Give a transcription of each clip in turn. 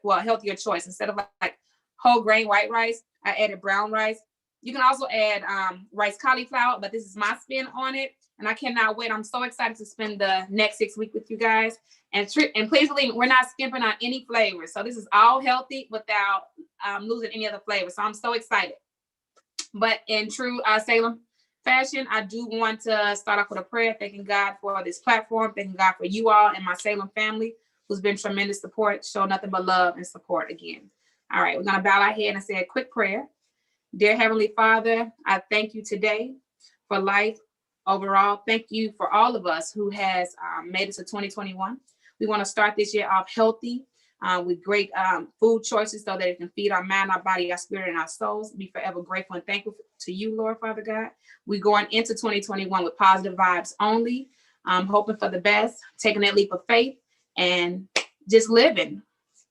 well, healthier choice. Instead of like whole grain white rice, I added brown rice. You can also add rice cauliflower, but this is my spin on it. And I cannot wait. I'm so excited to spend the next 6 weeks with you guys. And please believe me, we're not skimping on any flavors. So this is all healthy without losing any other flavor. So I'm so excited. But in true Salem fashion, I do want to start off with a prayer, thanking God for this platform, thanking God for you all and my Salem family, who's been tremendous support, show nothing but love and support again. All right, we're going to bow our head and say a quick prayer. Dear Heavenly Father, I thank you today for life overall. Thank you for all of us who has made it to 2021. We want to start this year off healthy, with great food choices so that it can feed our mind, our body, our spirit, and our souls. Be forever grateful and thankful to you, Lord, Father God. We're going into 2021 with positive vibes only, hoping for the best, taking that leap of faith, and just living.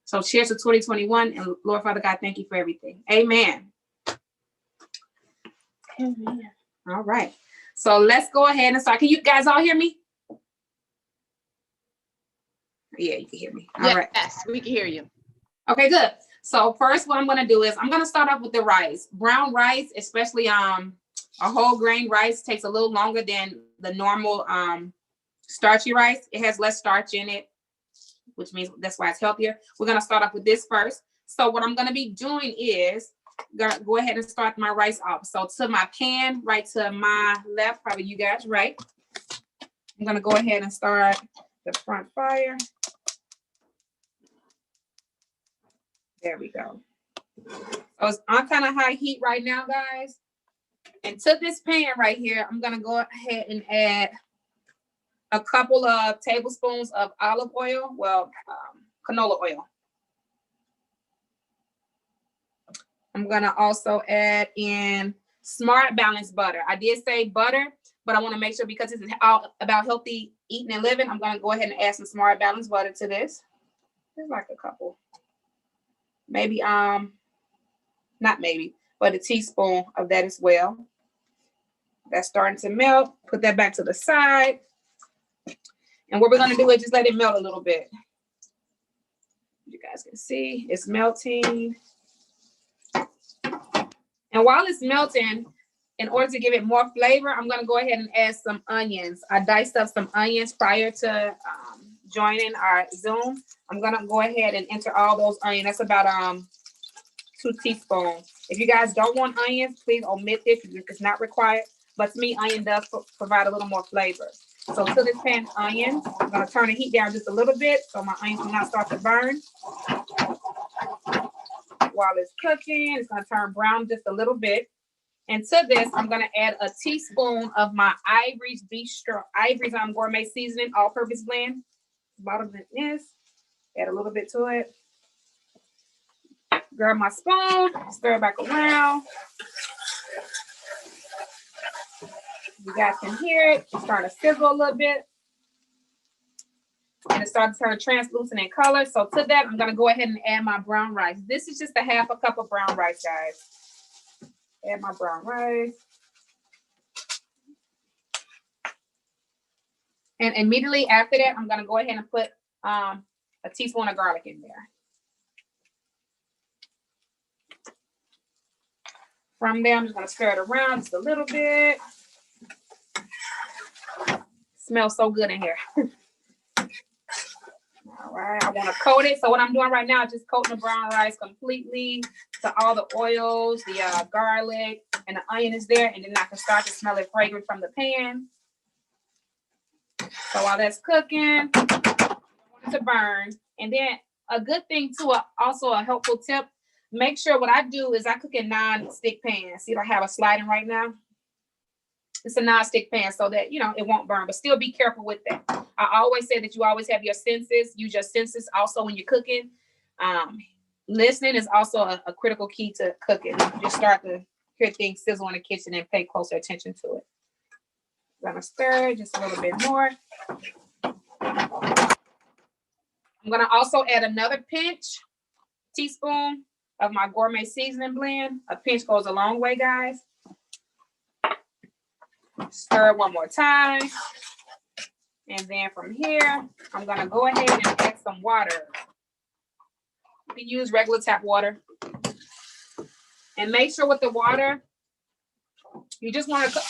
So cheers to 2021, and Lord, Father God, thank you for everything. Amen. Amen. All right. So let's go ahead and start. Can you guys all hear me? Yeah, you can hear me. All right. Yes, we can hear you. Okay, good. So first, what I'm going to do is I'm going to start off with the rice. Brown rice, especially a whole grain rice, takes a little longer than the normal starchy rice. It has less starch in it, which means that's why it's healthier. We're going to start off with this first. So what I'm going to be doing is gonna go ahead and start my rice off. So to my pan, right to my left, probably you guys, right? I'm going to go ahead and start the front fire. There we go. So it's on kind of high heat right now, guys. And to this pan right here, I'm going to go ahead and add a couple of tablespoons of olive oil, well, canola oil. I'm going to also add in Smart Balanced butter. I did say butter, but I want to make sure because this is all about healthy eating and living, I'm going to go ahead and add some Smart Balanced butter to this. There's like a couple. Maybe, not maybe, but a teaspoon of that as well. That's starting to melt. Put that back to the side. And what we're going to do is just let it melt a little bit. You guys can see it's melting. And while it's melting, in order to give it more flavor, I'm going to go ahead and add some onions. I diced up some onions prior to joining our Zoom. I'm going to go ahead and enter all those onions. That's about 2 teaspoons. If you guys don't want onions, please omit this. It's not required. But to me, onion does provide a little more flavor. So to this pan, onions, I'm going to turn the heat down just a little bit so my onions will not start to burn. While it's cooking, it's going to turn brown just a little bit. And to this, I'm going to add a teaspoon of my Ivoire's gourmet seasoning, all-purpose blend. Bottom of this. Add a little bit to it. Grab my spoon, stir it back around. You guys can hear it. It's starting to sizzle a little bit. And it starts to turn translucent in color. So to that, I'm going to go ahead and add my brown rice. This is just a half a cup of brown rice, guys. Add my brown rice. And immediately after that, I'm going to go ahead and put a teaspoon of garlic in there. From there, I'm just going to stir it around just a little bit. Smells so good in here. All right, I want to coat it. So what I'm doing right now is just coating the brown rice completely to all the oils, the garlic, and the onion is there. And then I can start to smell it fragrant from the pan. So while that's cooking, I want it to burn. And then a good thing too, also a helpful tip, make sure what I do is I cook in non-stick pans. See, I have a sliding right now. It's a non-stick pan so that, you know, it won't burn, but still be careful with that. I always say that you always have your senses, use your senses also when you're cooking. Listening is also a critical key to cooking. You just start to hear things sizzle in the kitchen and pay closer attention to it. I'm gonna stir it just a little bit more. I'm gonna also add another teaspoon of my gourmet seasoning blend. A pinch goes a long way, guys. Stir it one more time. And then from here, I'm gonna go ahead and add some water. You can use regular tap water. And make sure with the water, you just want to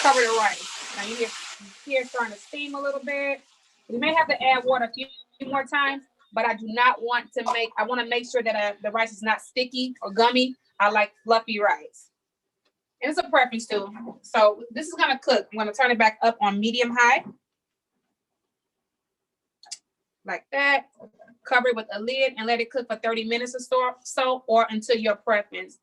cover the rice. Now you hear it's starting to steam a little bit. You may have to add water a few more times, but I do not want to I want to make sure that the rice is not sticky or gummy. I like fluffy rice. And it's a preference too. So this is gonna cook. I'm gonna turn it back up on medium high. Like that. Cover it with a lid and let it cook for 30 minutes or so, or until your preference.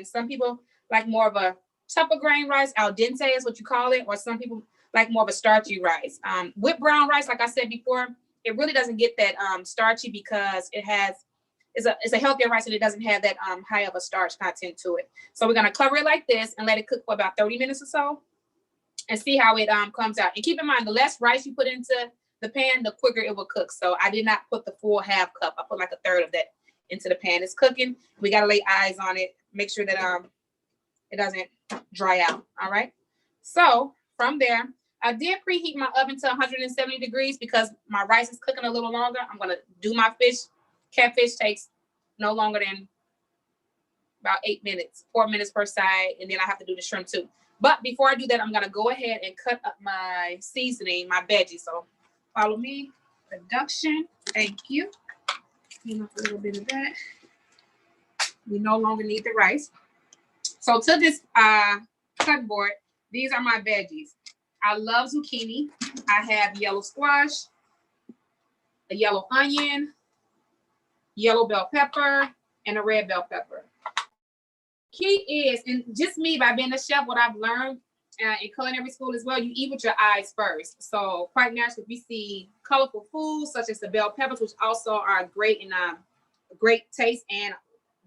Some people like more of a tougher grain rice, al dente is what you call it, or some people like more of a starchy rice. With brown rice, like I said before, it really doesn't get that starchy because it's a healthier rice and it doesn't have that high of a starch content to it. So we're gonna cover it like this and let it cook for about 30 minutes or so and see how it comes out. And keep in mind, the less rice you put into the pan, the quicker it will cook. So I did not put the full half cup. I put like a third of that into the pan. It's cooking. We got to lay eyes on it. Make sure that it doesn't dry out. All right. So from there, I did preheat my oven to 170 degrees because my rice is cooking a little longer. I'm going to do my fish. Catfish takes no longer than about 8 minutes, 4 minutes per side. And then I have to do the shrimp too. But before I do that, I'm going to go ahead and cut up my seasoning, my veggies. So follow me. Production. Thank you. Clean up a little bit of that. We no longer need the rice. So to this cut board, these are my veggies. I love zucchini. I have yellow squash, a yellow onion, yellow bell pepper, and a red bell pepper. Key is, and just me by being a chef, what I've learned in culinary school as well, you eat with your eyes first. So quite naturally, we see colorful foods such as the bell peppers, which also are great in great taste and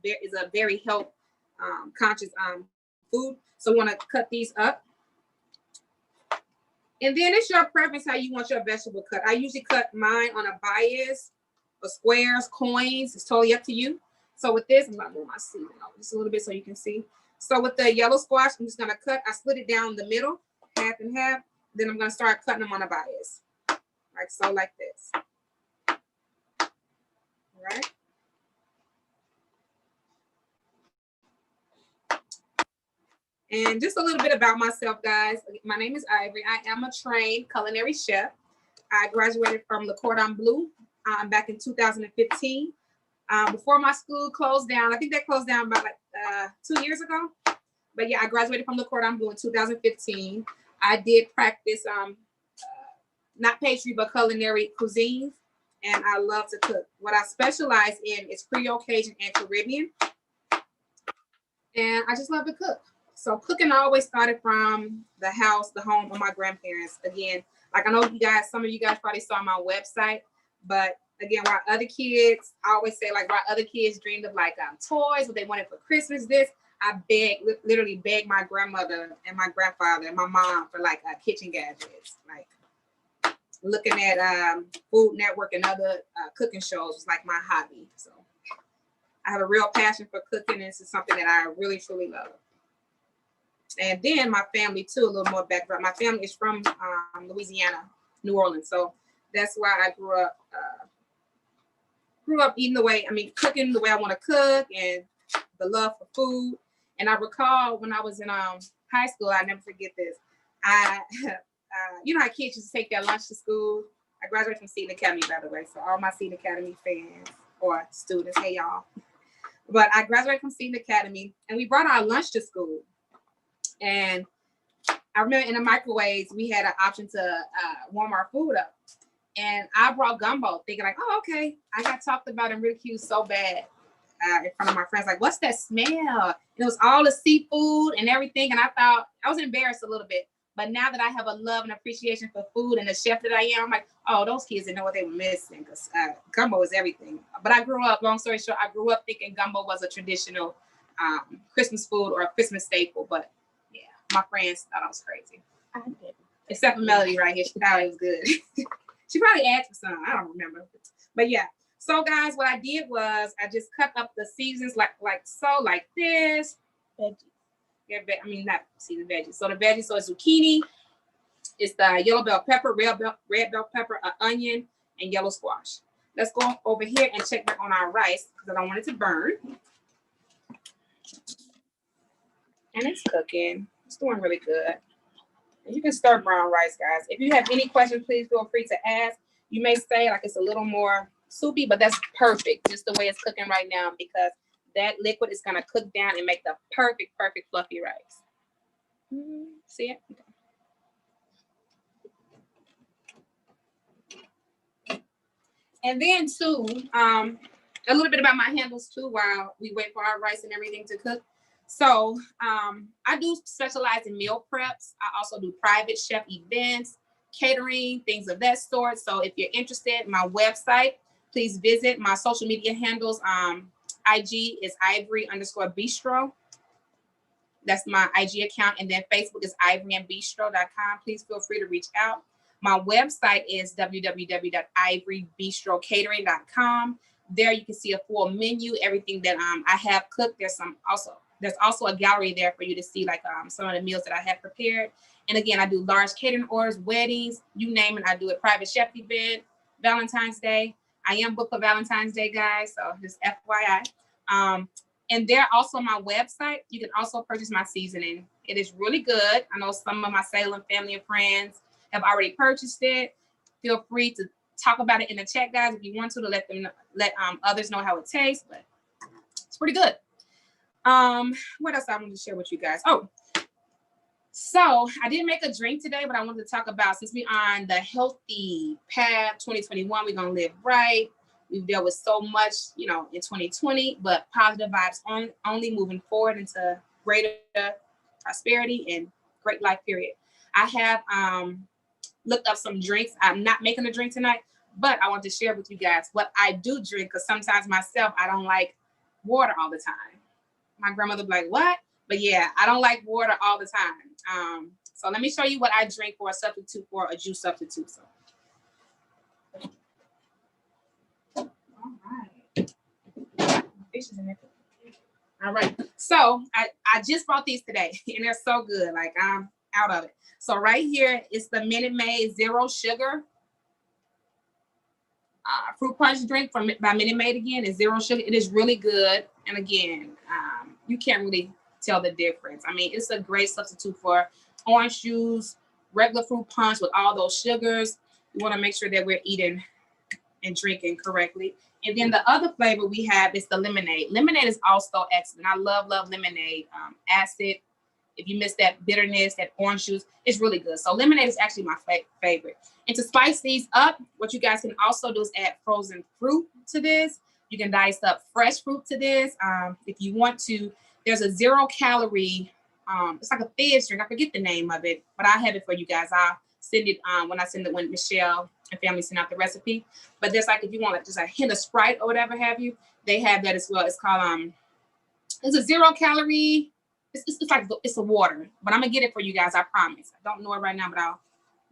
there is a very health conscious food. So we want to cut these up. And then it's your preference how you want your vegetable cut. I usually cut mine on a bias, or squares, coins. It's totally up to you. So with this, I'm going to move my seasoning over just a little bit so you can see. So with the yellow squash, I'm just going to cut. I split it down the middle, half and half. Then I'm going to start cutting them on a bias. Like so, like this. All right. And just a little bit about myself, guys. My name is Ivory. I am a trained culinary chef. I graduated from Le Cordon Bleu back in 2015. Before my school closed down, I think that closed down about like 2 years ago. But yeah, I graduated from Le Cordon Bleu in 2015. I did practice not pastry, but culinary cuisines. And I love to cook. What I specialize in is Creole, Cajun, and Caribbean. And I just love to cook. So cooking always started from the house, the home of my grandparents. Again, like I know you guys, some of you guys probably saw my website, but again, while other kids, I always say like while other kids dreamed of like toys, what they wanted for Christmas, I literally begged my grandmother and my grandfather and my mom for like kitchen gadgets. Like looking at Food Network and other cooking shows was like my hobby. So I have a real passion for cooking. And this is something that I really, truly love. And then my family too, a little more background. My family is from Louisiana, New Orleans. So that's why I grew up eating cooking the way I want to cook and the love for food. And I recall when I was in high school, I never forget this. You know how kids used to take their lunch to school? I graduated from Seton Academy, by the way. So all my Seton Academy fans or students, hey y'all. But I graduated from Seton Academy and we brought our lunch to school. And I remember in the microwaves, we had an option to warm our food up. And I brought gumbo thinking like, oh, okay. I got talked about and ridiculed so bad in front of my friends. Like, what's that smell? It was all the seafood and everything. And I thought, I was embarrassed a little bit. But now that I have a love and appreciation for food and the chef that I am, I'm like, oh, those kids didn't know what they were missing because gumbo is everything. But I grew up, long story short, I grew up thinking gumbo was a traditional Christmas food or a Christmas staple. But yeah, my friends thought I was crazy. I did. Except for Melody right here. She thought it was good. She probably asked for some. I don't remember. But yeah. So guys, what I did was I just cut up the seasons like this. Veggies. Yeah, not seasoned veggies. So the veggies, so it's zucchini, it's the yellow bell pepper, red bell pepper, onion, and yellow squash. Let's go over here and check back on our rice because I don't want it to burn. And it's cooking. It's doing really good. And you can stir brown rice, guys. If you have any questions, please feel free to ask. You may say like it's a little more soupy, but that's perfect just the way it's cooking right now because that liquid is going to cook down and make the perfect fluffy rice. See it? Okay. And then too, a little bit about my handles too while we wait for our rice and everything to cook. So I do specialize in meal preps. I also do private chef events, catering, things of that sort. So if you're interested, my website, please visit my social media handles. IG is Ivory_Bistro. That's my IG account. And then Facebook is ivoryandbistro.com. Please feel free to reach out. My website is www.ivorybistrocatering.com. There you can see a full menu, everything that I have cooked. There's also a gallery there for you to see like some of the meals that I have prepared. And again, I do large catering orders, weddings, you name it. I do a private chef event, Valentine's Day. I am booked for Valentine's Day, guys. So just FYI. And there also on my website, you can also purchase my seasoning. It is really good. I know some of my Salem family and friends have already purchased it. Feel free to talk about it in the chat, guys, if you want to let them know, let others know how it tastes. But it's pretty good. What else I wanted to share with you guys? Oh, so I didn't make a drink today, but I wanted to talk about, since we're on the healthy path 2021, we're gonna live right. We've dealt with so much, in 2020, but positive vibes only moving forward into greater prosperity and great life period. I have looked up some drinks. I'm not making a drink tonight, but I want to share with you guys what I do drink, because sometimes myself, I don't like water all the time. My grandmother be like, what? But yeah, I don't like water all the time. So let me show you what I drink for a substitute for a juice substitute. So. All right. Fish is in there. All right. So I just bought these today and they're so good. Like I'm out of it. So right here is the Minute Maid Zero Sugar fruit punch drink by Minute Maid. Again, it's zero sugar. It is really good. And again, you can't really tell the difference. I mean, it's a great substitute for orange juice, regular fruit punch with all those sugars. We want to make sure that we're eating and drinking correctly. And then the other flavor we have is the lemonade. Lemonade is also excellent. I love lemonade. Acid. If you miss that bitterness, that orange juice, it's really good. So lemonade is actually my favorite. And to spice these up, what you guys can also do is add frozen fruit to this. You can dice up fresh fruit to this. If you want to, there's a 0-calorie, it's like a fizz drink. I forget the name of it, but I have it for you guys. I'll send it when Michelle and family send out the recipe. But there's like, if you want like just a hint of Sprite or whatever have you, they have that as well. It's called, it's a 0-calorie. It's like, it's a water, but I'm gonna get it for you guys. I promise. I don't know it right now, but I'll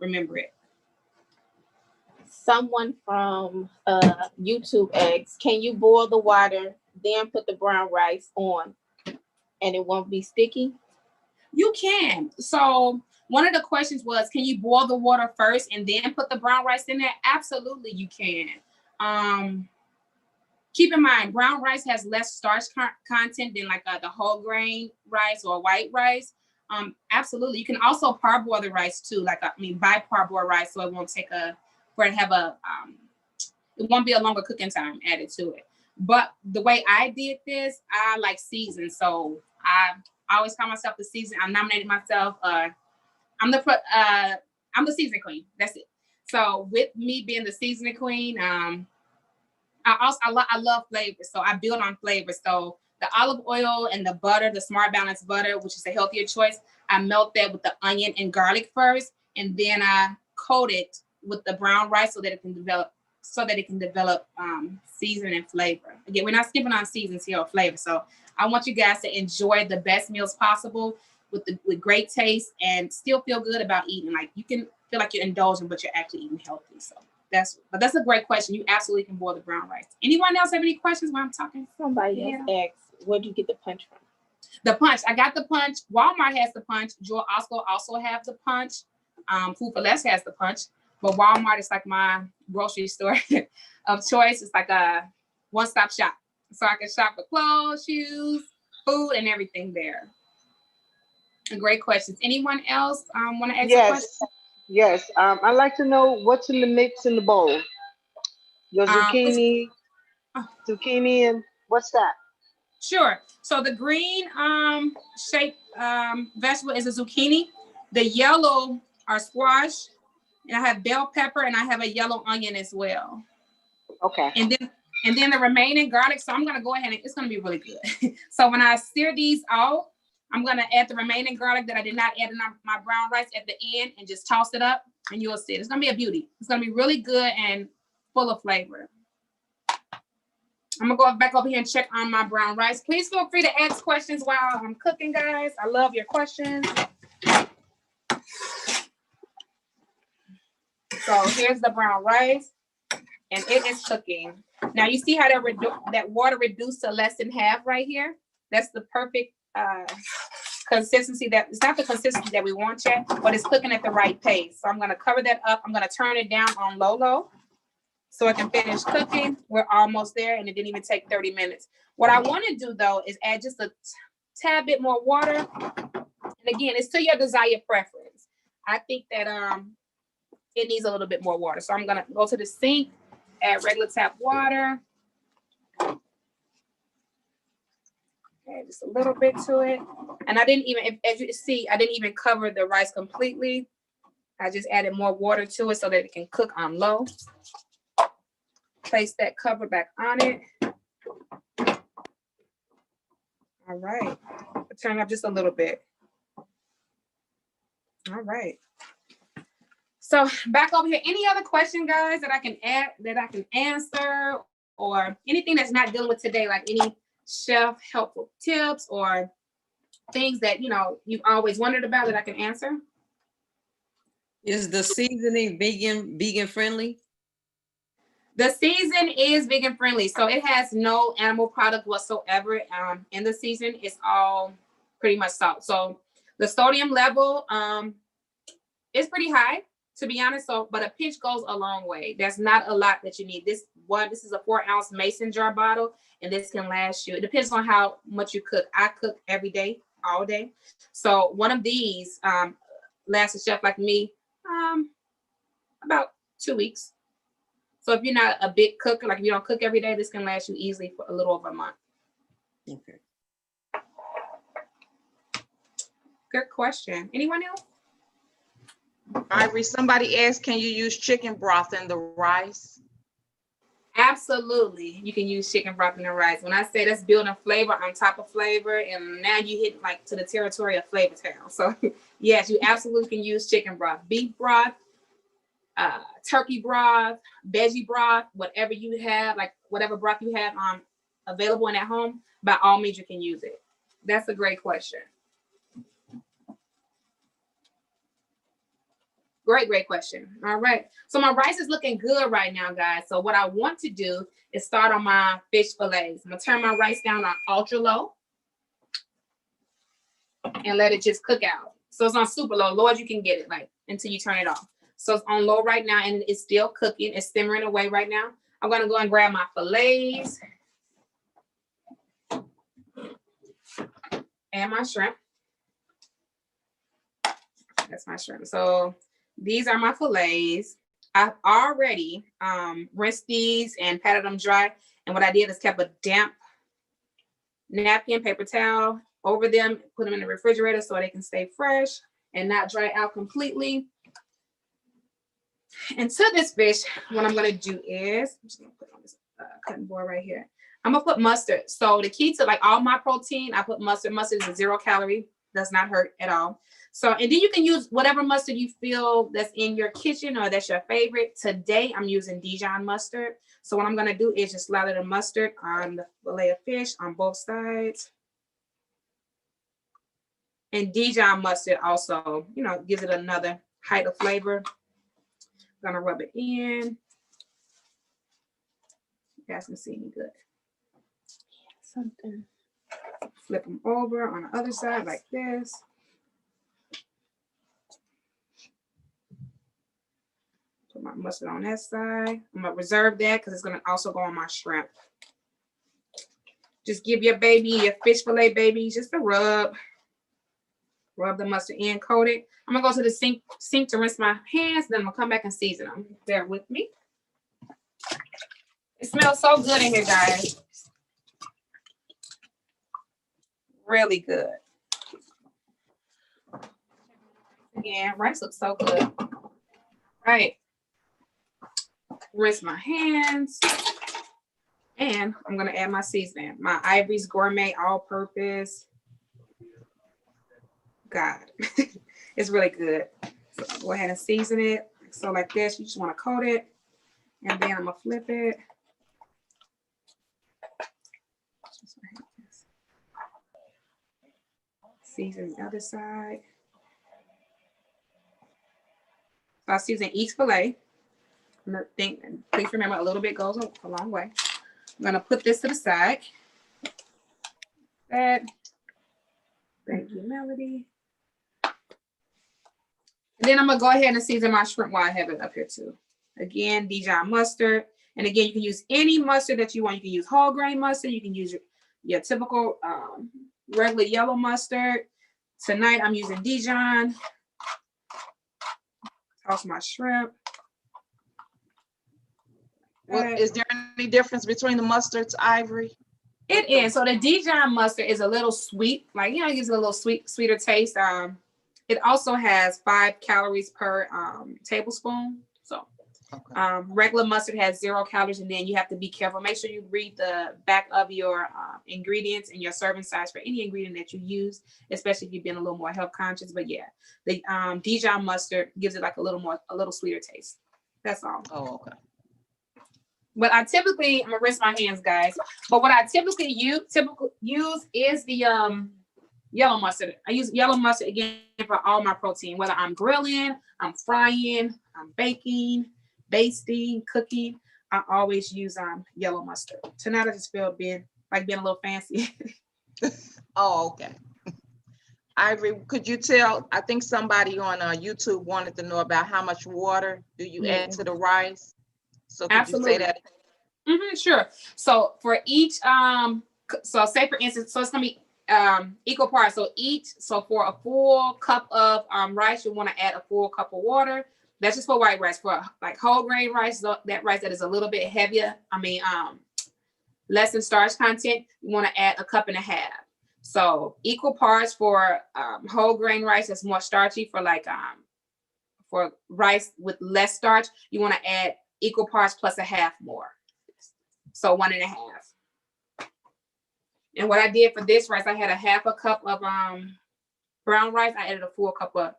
remember it. Someone from YouTube asked, can you boil the water, then put the brown rice on and it won't be sticky? You can. So one of the questions was, can you boil the water first and then put the brown rice in there? Absolutely, you can. Keep in mind, brown rice has less starch content than like the whole grain rice or white rice. Absolutely. You can also parboil the rice too. Buy parboiled rice so it won't take it won't be a longer cooking time added to it. But the way I did this, I like season. So I always call myself the season. I nominated myself. I'm the seasoning queen. That's it. So with me being the seasoning queen, I love flavors, so I build on flavors. So the olive oil and the butter, the Smart Balance butter, which is a healthier choice, I melt that with the onion and garlic first, and then I coat it with the brown rice so that it can develop season and flavor. Again, we're not skipping on seasons here or flavor. So I want you guys to enjoy the best meals possible with great taste and still feel good about eating. Like you can feel like you're indulging, but you're actually eating healthy. So that's a great question. You absolutely can boil the brown rice. Anyone else have any questions while I'm talking? Somebody else asked, where do you get the punch from? The punch. I got the punch. Walmart has the punch. Joel also have the punch. Food for Less has the punch. but Walmart is like my grocery store of choice. It's like a one-stop shop. So I can shop for clothes, shoes, food, and everything there. Great questions. Anyone else want to ask a question? Yes. I'd like to know what's in the mix in the bowl. Your It's, zucchini, and what's that? sure. So the green shaped vegetable is a zucchini. The yellow are squash, and I have bell pepper, and I have a yellow onion as well. Okay. And then the remaining garlic. So I'm gonna go ahead and it's gonna be really good. So when I sear these out, I'm gonna add the remaining garlic that I did not add in my brown rice at the end and just toss it up, and you'll see it. It's gonna be a beauty. It's gonna be really good and full of flavor. I'm gonna go back over here and check on my brown rice. Please feel free to ask questions while I'm cooking, guys. I love your questions. So here's the brown rice, and it is cooking. Now you see how that water reduced to less than half right here? That's the perfect consistency. That it's not the consistency that we want yet, but it's cooking at the right pace. So I'm gonna cover that up. I'm gonna turn it down on low so it can finish cooking. We're almost there, and it didn't even take 30 minutes. What I want to do though is add just a tad bit more water. And again, it's to your desired preference. I think that it needs a little bit more water. So I'm gonna go to the sink, add regular tap water. Add just a little bit to it. And I didn't even, as you see, I didn't even cover the rice completely. I just added more water to it so that it can cook on low. Place that cover back on it. All right. Turn up just a little bit. All right. So back over here. Any other question, guys, that I can add, that I can answer, or anything that's not dealing with today, like any chef helpful tips or things that you've always wondered about that I can answer? Is the seasoning vegan friendly? The season is vegan friendly, so it has no animal product whatsoever in the season. It's all pretty much salt. So the sodium level is pretty high, to be honest. So, but a pinch goes a long way. There's not a lot that you need. This is a 4-ounce mason jar bottle, and this can last you. It depends on how much you cook. I cook every day, all day. So one of these lasts a chef like me about 2 weeks. So if you're not a big cooker, like if you don't cook every day, this can last you easily for a little over a month. Okay. Good question. Anyone else? Ivory, somebody asked, can you use chicken broth in the rice? Absolutely. You can use chicken broth in the rice. When I say that's building flavor on top of flavor, and now you hit like to the territory of Flavor Town. So yes, you absolutely can use chicken broth, beef broth, turkey broth, veggie broth, whatever you have, like whatever broth you have available and at home, by all means you can use it. That's a great question. Great question. All right. So my rice is looking good right now, guys. So what I want to do is start on my fish fillets. I'm gonna turn my rice down on ultra low and let it just cook out. So it's on super low, low as you can get it, like until you turn it off. So it's on low right now and it's still cooking. It's simmering away right now. I'm gonna go and grab my fillets and my shrimp. That's my shrimp. So these are my fillets. I've already rinsed these and patted them dry. And what I did is kept a damp napkin, paper towel over them, put them in the refrigerator so they can stay fresh and not dry out completely. And to this fish, what I'm gonna do is, I'm just gonna put on this cutting board right here. I'm gonna put mustard. So the key to like all my protein, I put mustard. Mustard is a 0 calorie, does not hurt at all. So, and then you can use whatever mustard you feel that's in your kitchen or that's your favorite. Today, I'm using Dijon mustard. So what I'm gonna do is just lather the mustard on the fillet of fish on both sides. And Dijon mustard also, gives it another height of flavor. I'm gonna rub it in. You guys can see me good. Something. Flip them over on the other side like this. mustard on that side. I'm gonna reserve that because it's gonna also go on my shrimp. Just give your baby, your fish fillet baby, just a rub. Rub the mustard in, coat it. I'm gonna go to the sink to rinse my hands, then I'm gonna come back and season them. Bear with me. It smells so good in here, guys. Really good. Again, rice looks so good. Right. Rinse my hands. And I'm gonna add my seasoning. My Ivory's Gourmet All-Purpose. God, it's really good. So go ahead and season it. So like this, you just want to coat it. And then I'm gonna flip it. Season the other side. So I season each fillet. Please remember, a little bit goes a long way. I'm gonna put this to the side. Thank you, Melody. And then I'm gonna go ahead and season my shrimp while I have it up here too. Again, Dijon mustard. And again, you can use any mustard that you want. You can use whole grain mustard. You can use your typical regular yellow mustard. Tonight I'm using Dijon. Toss my shrimp. Is there any difference between the mustards, Ivory? It is. So the Dijon mustard is a little sweet, like, you know, it gives it a little sweeter taste. It also has 5 calories per tablespoon. So Okay. regular mustard has 0 calories, and then you have to be careful. Make sure you read the back of your ingredients and your serving size for any ingredient that you use, especially if you've been a little more health conscious. But yeah, the Dijon mustard gives it like a little sweeter taste. That's all. Oh, okay. But I'm gonna rinse my hands, guys. But what I typically use is the yellow mustard. I use yellow mustard again for all my protein, whether I'm grilling, I'm frying, I'm baking, basting, cooking. I always use yellow mustard. Tonight I just feel being a little fancy. Oh, okay. Ivory, could you tell, I think somebody on YouTube wanted to know about how much water do you add to the rice? So could Absolutely. you say that? Sure. So for each, so say for instance, so it's gonna be equal parts. So for a full cup of rice, you want to add a full cup of water. That's just for white rice. For like whole grain rice, that rice that is a little bit heavier, less in starch content, you want to add a cup and a half. So equal parts for whole grain rice that's more starchy. For rice with less starch, you want to add equal parts plus a half more. So 1.5. And what I did for this rice, I had a half a cup of brown rice. I added a full cup of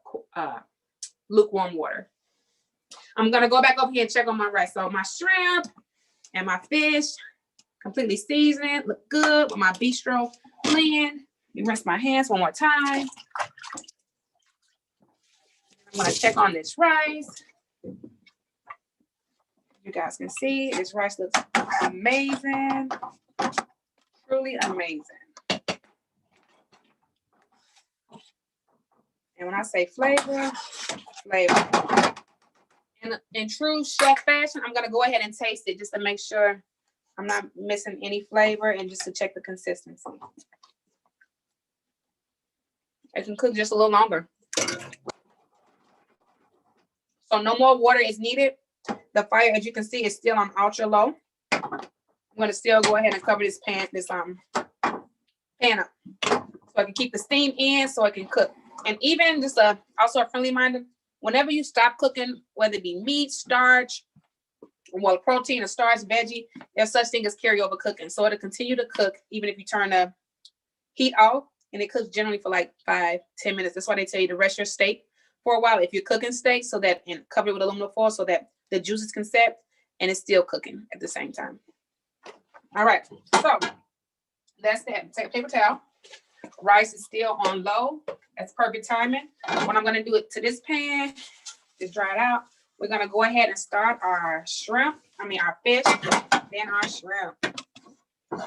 lukewarm water. I'm gonna go back over here and check on my rice. So my shrimp and my fish, completely seasoned, look good with my bistro blend. Let me rinse my hands one more time. I'm gonna check on this rice. You guys can see this rice looks amazing, truly amazing. And when I say flavor. In true chef fashion, I'm gonna go ahead and taste it just to make sure I'm not missing any flavor and just to check the consistency. I can cook just a little longer. So no more water is needed. The fire, as you can see, is still on ultra low. I'm gonna still go ahead and cover this pan up, so I can keep the steam in, so I can cook. And even just also a friendly reminder, whenever you stop cooking, whether it be meat, starch, protein or starch, veggie, there's such thing as carryover cooking. So it'll continue to cook even if you turn the heat off, and it cooks generally for like 5-10 minutes. That's why they tell you to rest your steak for a while if you're cooking steak, so that, and cover it with aluminum foil so that the juices can set and it's still cooking at the same time. All right, so that's that. Take a paper towel. Rice is still on low. That's perfect timing. What I'm gonna do it to this pan, just dry it out. We're gonna go ahead and start our our fish, then our shrimp. All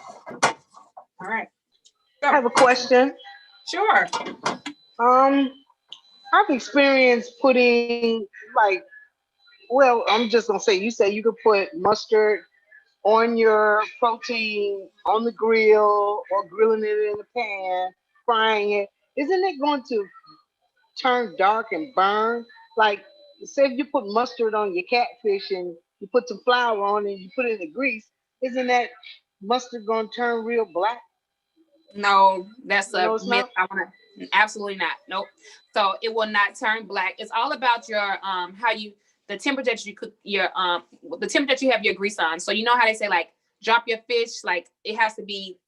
right. So, I have a question. sure. I've experienced putting like Well, I'm just gonna say, you say you could put mustard on your protein on the grill or grilling it in the pan, frying it. Isn't it going to turn dark and burn? Like, say if you put mustard on your catfish and you put some flour on it and you put it in the grease, isn't that mustard going to turn real black? No, that's No, a it's myth. not. I want to absolutely not. Nope. So it will not turn black. It's all about your how you the temperature that you cook your the temperature that you have your grease on. So you know how they say like drop your fish, like it has to be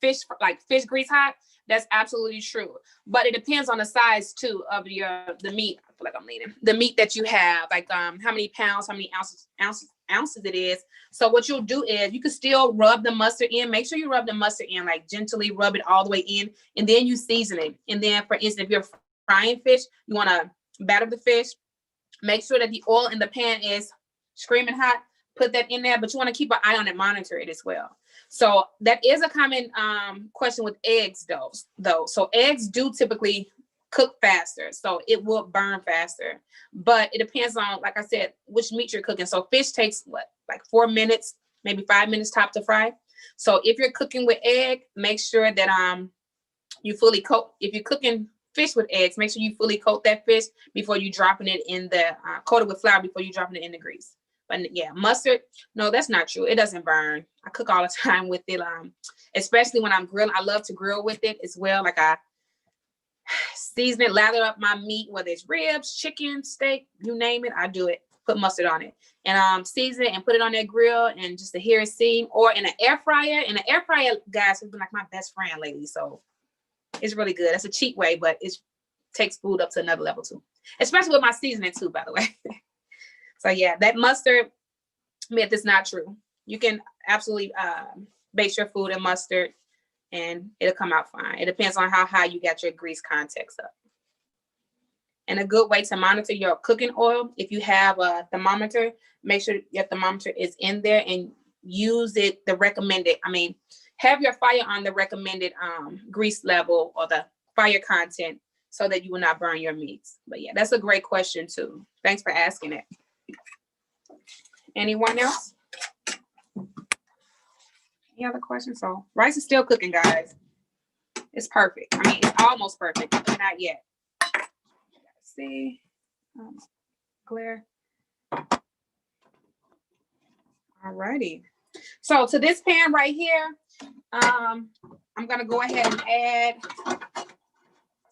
fish grease hot. That's absolutely true. But it depends on the size too of the meat. I feel like I'm leaning. The meat that you have, like how many pounds, how many ounces it is. So what you'll do is you can still rub the mustard in. Make sure you rub the mustard in, like gently rub it all the way in, and then you season it. And then, for instance, if you're frying fish, you want to batter the fish. Make sure that the oil in the pan is screaming hot. Put that in there, but you want to keep an eye on it, monitor it as well. So that is a common question with eggs, though. So eggs do typically cook faster, so it will burn faster. But it depends on, like I said, which meat you're cooking. So fish takes like 4 minutes, maybe 5 minutes top to fry. So if you're cooking with egg, make sure that you fully coat. If you're cooking fish with eggs, make sure you fully coat that fish before you dropping it in the coat it with flour before you dropping it in the grease. But yeah, mustard, no, that's not true. It doesn't burn. I cook all the time with it, especially when I'm grilling. I love to grill with it as well. Like I season it, lather up my meat, whether it's ribs, chicken, steak, you name it, I do it. Put mustard on it and season it and put it on that grill and just to hear it steam, or in an air fryer. And the air fryer, guys, has been like my best friend lately. So it's really good. It's a cheap way, but it takes food up to another level too, especially with my seasoning too, by the way. So yeah, that mustard myth is not true. You can absolutely base your food in mustard and it'll come out fine. It depends on how high you got your grease context up. And a good way to monitor your cooking oil, if you have a thermometer, make sure your thermometer is in there and use it the recommended. Have your fire on the recommended grease level or the fire content so that you will not burn your meats. But yeah, that's a great question too. Thanks for asking it. Anyone else? Any other questions? So rice is still cooking, guys. It's perfect. It's almost perfect, but not yet. Let's see. Clear. Alrighty. So to this pan right here, I'm gonna go ahead and add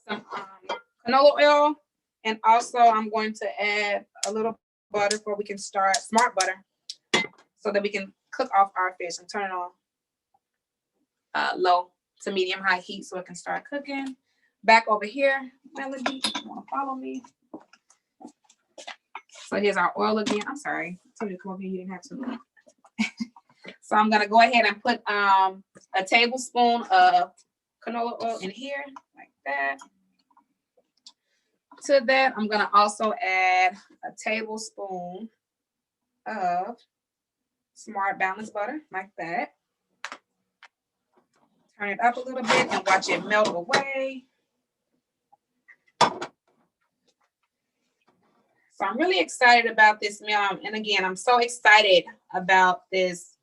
some canola oil, and also I'm going to add a little butter before we can start, smart butter, so that we can cook off our fish and turn it on low to medium high heat so it can start cooking. Back over here, Melody, you want to follow me? So here's our oil again. I'm sorry, I told you to come over here, you didn't have to. So I'm gonna go ahead and put a tablespoon of canola oil in here, like that. To that, I'm gonna also add a tablespoon of smart balanced butter, like that. Turn it up a little bit and watch it melt away. So I'm really excited about this meal. And again, I'm so excited about this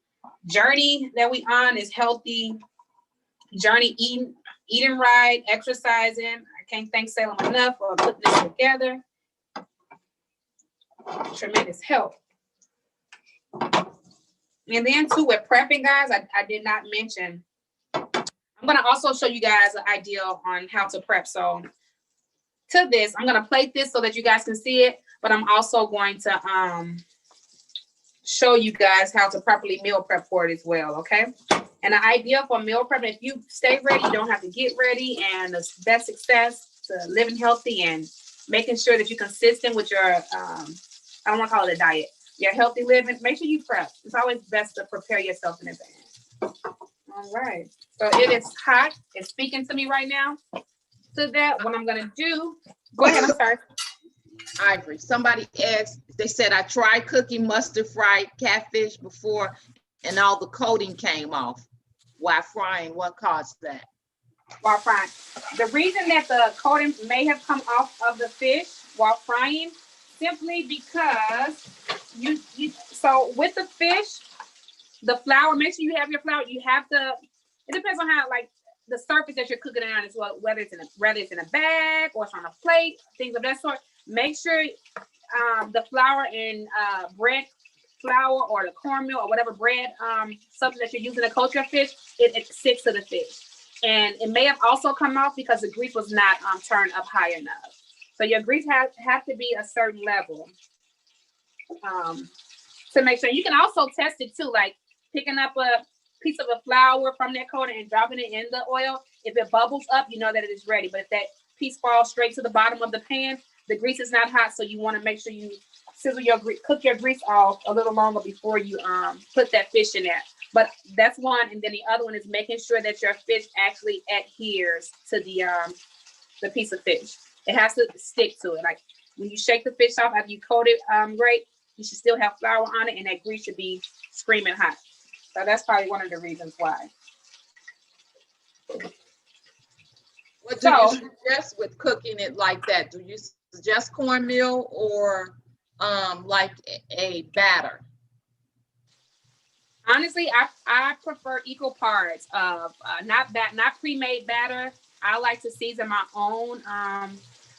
journey that we on, this healthy journey, eating right, exercising. I can't thank Salem enough for putting this together. Tremendous help. And then too, with prepping, guys, I did not mention, I'm gonna also show you guys an idea on how to prep. So to this, I'm gonna plate this so that you guys can see it, but I'm also going to show you guys how to properly meal prep for it as well, okay? And the idea for meal prep, if you stay ready, you don't have to get ready, and the best success to living healthy and making sure that you're consistent with your, I don't want to call it a diet, your healthy living, make sure you prep. It's always best to prepare yourself in advance. All right, so it is hot. It's speaking to me right now. To that, what I'm gonna do, go ahead, I'm sorry. Ivory, somebody asked, they said, I tried cooking mustard fried catfish before and all the coating came off while frying. What caused that? While frying. The reason that the coating may have come off of the fish while frying, simply because you so with the fish, the flour, make sure you have your flour. You have to, it depends on how like the surface that you're cooking it on as well, whether it's in a bag or it's on a plate, things of that sort. Make sure the flour and bread flour or the cornmeal or whatever bread something that you're using to coat your fish, it sticks to the fish. And it may have also come off because the grease was not turned up high enough. So your grease have to be a certain level to make sure. You can also test it too, like picking up a piece of the flour from that coating and dropping it in the oil. If it bubbles up, you know that it is ready. But if that piece falls straight to the bottom of the pan, the grease is not hot, so you want to make sure you cook your grease off a little longer before you put that fish in there. But that's one, and then the other one is making sure that your fish actually adheres to the piece of fish. It has to stick to it. Like when you shake the fish off after you coat it great, you should still have flour on it, and that grease should be screaming hot. So that's probably one of the reasons why. What do you suggest with cooking it like that? Do you suggest cornmeal or like a batter? Honestly, I prefer equal parts of not pre-made batter. I like to season my own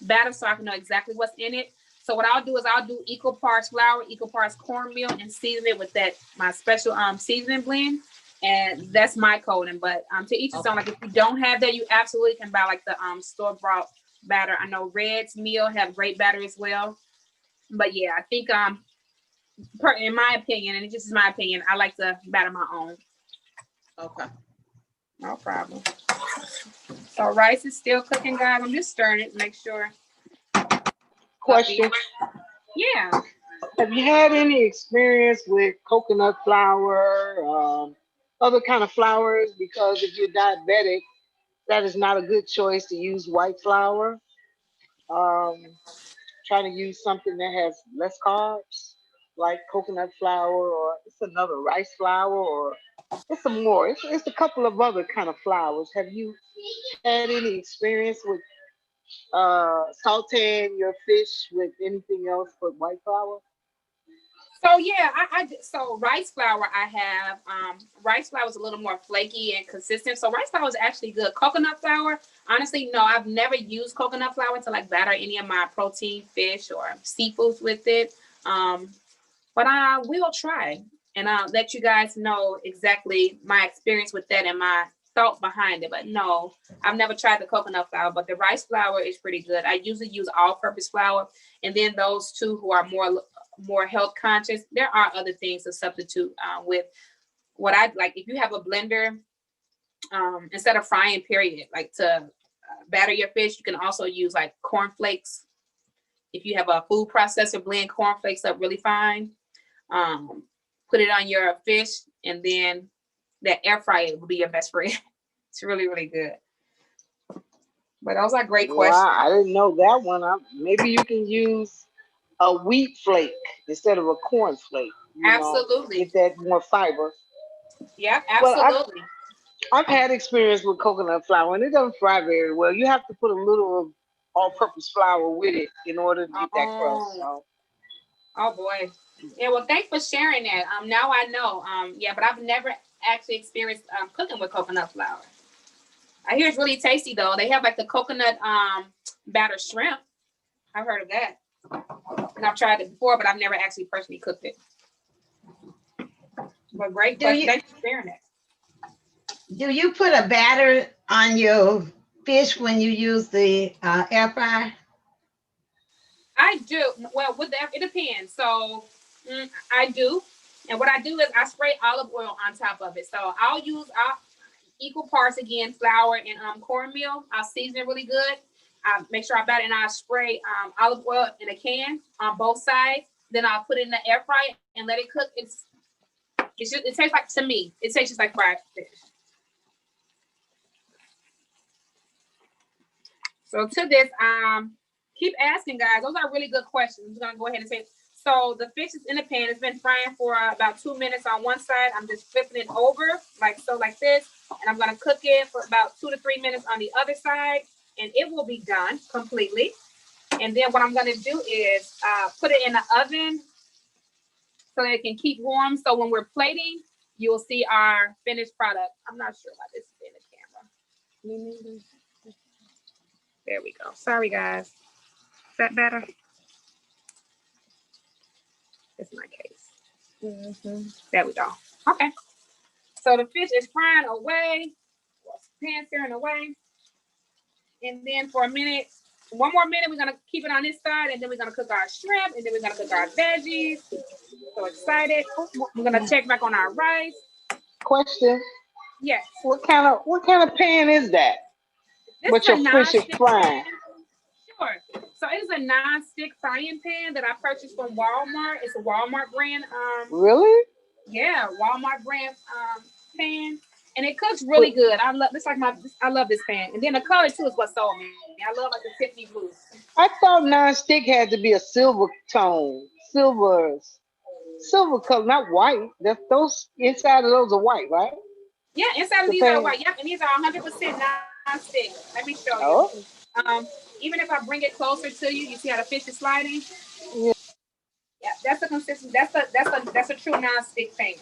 batter so I can know exactly what's in it. So what I'll do is I'll do equal parts flour, equal parts cornmeal, and season it with that my special seasoning blend. And that's my coating. But to each his own. Like if you don't have that, you absolutely can buy like the store-bought batter. I know Red's Meal have great batter as well. But yeah, I think in my opinion, and it just is my opinion, I like to batter my own. Okay. No problem. So rice is still cooking, guys. I'm just stirring it to make sure. Question. Yeah. Have you had any experience with coconut flour, other kind of flours? Because if you're diabetic, that is not a good choice to use white flour. Trying to use something that has less carbs, like coconut flour, or it's another rice flour, or it's some more. It's a couple of other kind of flours. Have you had any experience with sauteing your fish with anything else but white flour? So yeah, so rice flour I have. Rice flour is a little more flaky and consistent. So rice flour is actually good. Coconut flour, honestly, no, I've never used coconut flour to like batter any of my protein fish or seafoods with it. But I will try, and I'll let you guys know exactly my experience with that and my thought behind it. But no, I've never tried the coconut flour, but the rice flour is pretty good. I usually use all-purpose flour, and then those two who are more health conscious, there are other things to substitute with. What I like, if you have a blender, instead of frying, period, like to batter your fish, you can also use like cornflakes. If you have a food processor, blend cornflakes up really fine. Put it on your fish, and then that Airfryer will be your best friend. It's really, really good. But those are great questions. I didn't know that one. Maybe you can use a wheat flake instead of a corn flake. Absolutely. Get that more fiber. Yeah, absolutely. Well, I've had experience with coconut flour, and it doesn't fry very well. You have to put a little of all-purpose flour with it in order to get that crust. So. Oh boy. Yeah, well, thanks for sharing that. Now I know. Yeah, but I've never actually experienced cooking with coconut flour. I hear it's really tasty though. They have like the coconut batter shrimp. I've heard of that. And I've tried it before, but I've never actually personally cooked it. But great question. Thanks for sharing that. Do you put a batter on your fish when you use the air fryer? I do. Well, it depends. So I do. And what I do is I spray olive oil on top of it. So I'll use equal parts again, flour and cornmeal. I'll season it really good. I make sure I batter, and I spray olive oil in a can on both sides. Then I'll put it in the air fryer and let it cook. It tastes like, to me, it tastes just like fried fish. So to this, keep asking, guys. Those are really good questions. I'm gonna go ahead and say. So the fish is in the pan. It's been frying for about 2 minutes on one side. I'm just flipping it over like this, and I'm gonna cook it for about 2 to 3 minutes on the other side, and it will be done completely. And And then what I'm gonna do is put it in the oven so that it can keep warm. So when we're plating, you'll see our finished product. I'm not sure why this is in the camera. There we go. Sorry, guys. Is that better? It's my case. There we go. Okay. So the fish is frying away. Pan searing away. And then for a minute, one more minute, we're gonna keep it on this side, and then we're gonna cook our shrimp, and then we're gonna cook our veggies. So excited. We're gonna check back on our rice. Question. Yes. What kind of pan is that? This But is your a fish is non-stick frying. pan. Sure. So it is a non-stick frying pan that I purchased from Walmart. It's a Walmart brand. Really? Yeah, Walmart brand pan. And it cooks really good. I love this. I love this pan. And then the color too is what sold me. I love like the Tiffany blue. I thought non-stick had to be a silver tone, silver color, not white. Those inside of those are white, right? Yeah, inside of The these are pan. white. Yep, and these are 100% non-stick. Let me show you. Oh, Even if I bring it closer to you, you see how the fish is sliding. yeah. Yeah, that's the consistency. That's a true non-stick pan.